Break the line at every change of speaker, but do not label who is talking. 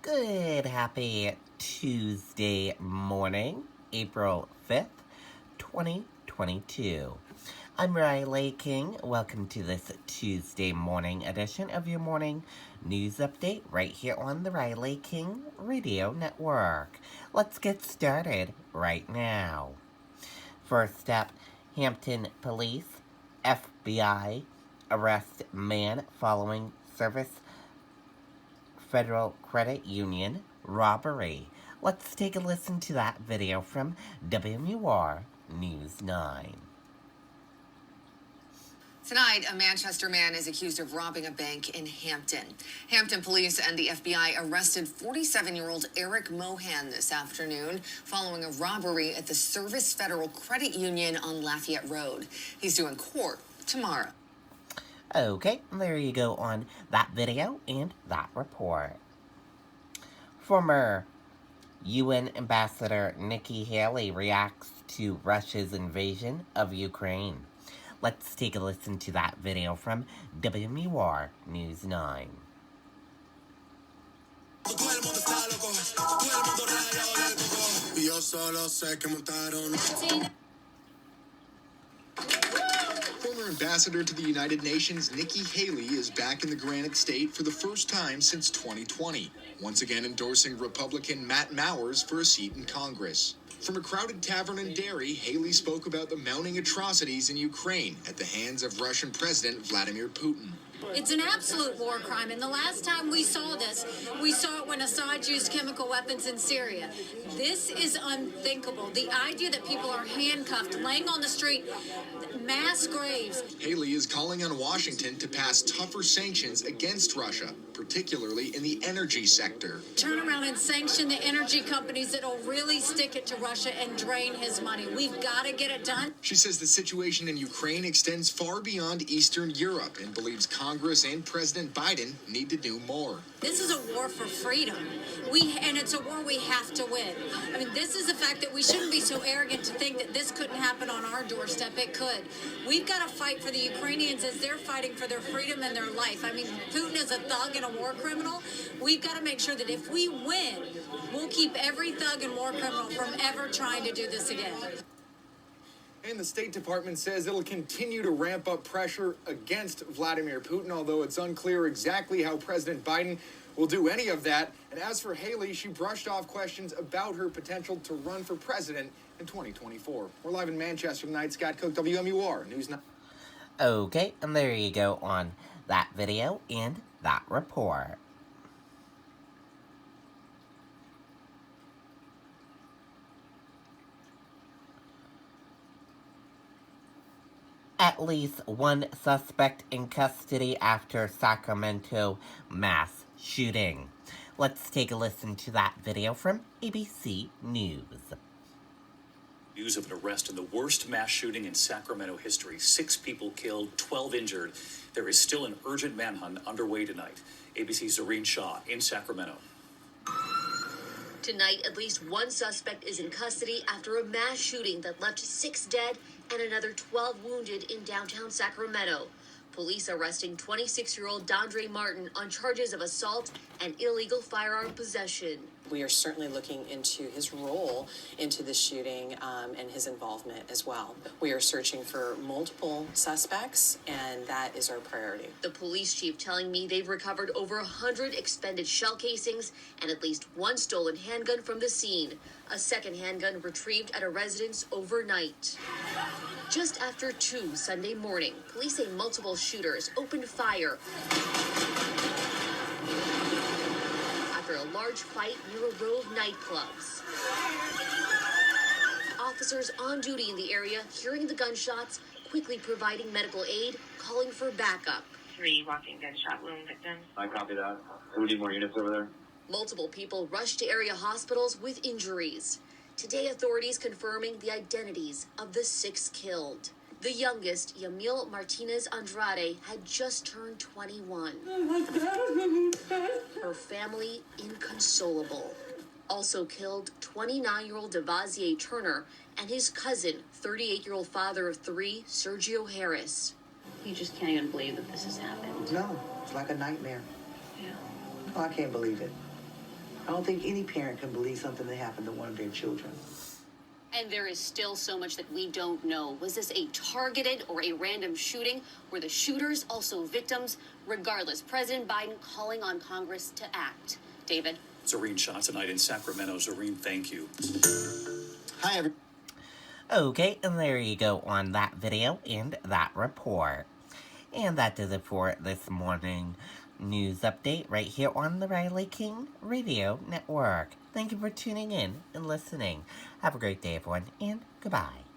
Good, happy Tuesday morning, April 5th, 2022. I'm Riley King. Welcome to this Tuesday morning edition of your morning news update right here on the Riley King Radio Network. Let's get started right now. First up, Hampton Police, FBI, arrest man following Service Federal Credit Union robbery. Let's take a listen to that video from WMUR News 9.
Tonight, a Manchester man is accused of robbing a bank in Hampton. Hampton police and the FBI arrested 47-year-old Eric Mohan this afternoon following a robbery at the Service Federal Credit Union on Lafayette Road. He's due in court tomorrow.
Okay, there you go on that video and that report. Former UN Ambassador Nikki Haley reacts to Russia's invasion of Ukraine. Let's take a listen to that video from WMUR News 9.
Former ambassador to the United Nations, Nikki Haley, is back in the Granite State for the first time since 2020, once again endorsing Republican Matt Mowers for a seat in Congress. From a crowded tavern in Derry, Haley spoke about the mounting atrocities in Ukraine at the hands of Russian President Vladimir Putin.
It's an absolute war crime, and the last time we saw this, we saw it when Assad used chemical weapons in Syria. This is unthinkable. The idea that people are handcuffed, laying on the street, mass graves.
Haley is calling on Washington to pass tougher sanctions against Russia, particularly in the energy sector.
Turn around and sanction the energy companies that'll really stick it to Russia and drain his money. We've got to get it done.
She says the situation in Ukraine extends far beyond Eastern Europe and believes Congress and President Biden need to do more.
This is a war for freedom. And it's a war we have to win. I mean, this is the fact that we shouldn't be so arrogant to think that this couldn't happen on our doorstep. It could. We've got to fight for the Ukrainians as they're fighting for their freedom and their life. I mean, Putin is a thug and a war criminal. We've got to make sure that if we win, we'll keep every thug and war criminal from ever trying to do this again.
And the State Department says it'll continue to ramp up pressure against Vladimir Putin, although it's unclear exactly how President Biden will do any of that. And as for Haley, she brushed off questions about her potential to run for president in 2024. We're live in Manchester tonight. Scott Cook, WMUR News 9.
Okay, and there you go on that video and that report. At least one suspect in custody after Sacramento mass shooting. Let's take a listen to that video from ABC News.
News of an arrest in the worst mass shooting in Sacramento history. 6 people killed, 12 injured. There is still an urgent manhunt underway tonight. ABC's Zareen Shaw in Sacramento.
Tonight, at least one suspect is in custody after a mass shooting that left 6 dead and another 12 wounded in downtown Sacramento. Police arresting 26-year-old Dondre Martin on charges of assault and illegal firearm possession.
We are certainly looking into his role into the shooting and his involvement as well. We are searching for multiple suspects, and that is our priority.
The police chief telling me they've recovered over 100 expended shell casings and at least one stolen handgun from the scene. A second handgun retrieved at a residence overnight. Just after 2 Sunday morning, police say multiple shooters opened fire after a large fight near a row of nightclubs. Officers on duty in the area hearing the gunshots, quickly providing medical aid, calling for backup.
3 walking gunshot wound victims.
I copy that. Do we need more units over there?
Multiple people rushed to area hospitals with injuries. Today, authorities confirming the identities of the 6 killed. The youngest, Yamil Martinez Andrade, had just turned 21. Her family inconsolable. Also killed, 29-year-old Devazier Turner and his cousin, 38-year-old father of 3, Sergio Harris.
You just can't even believe that this has happened.
No, it's like a nightmare.
Yeah.
Oh, I can't believe it. I don't think any parent can believe something that happened to one of their children.
And there is still so much that we don't know. Was this a targeted or a random shooting? Were the shooters also victims? Regardless, President Biden calling on Congress to act. David?
Zareen Shaw tonight in Sacramento. Zareen, thank you.
Hi, everyone. Okay, and there you go on that video and that report. And that does it for this morning news update right here on the Riley King Radio Network. Thank you for tuning in and listening. Have a great day, everyone, and goodbye.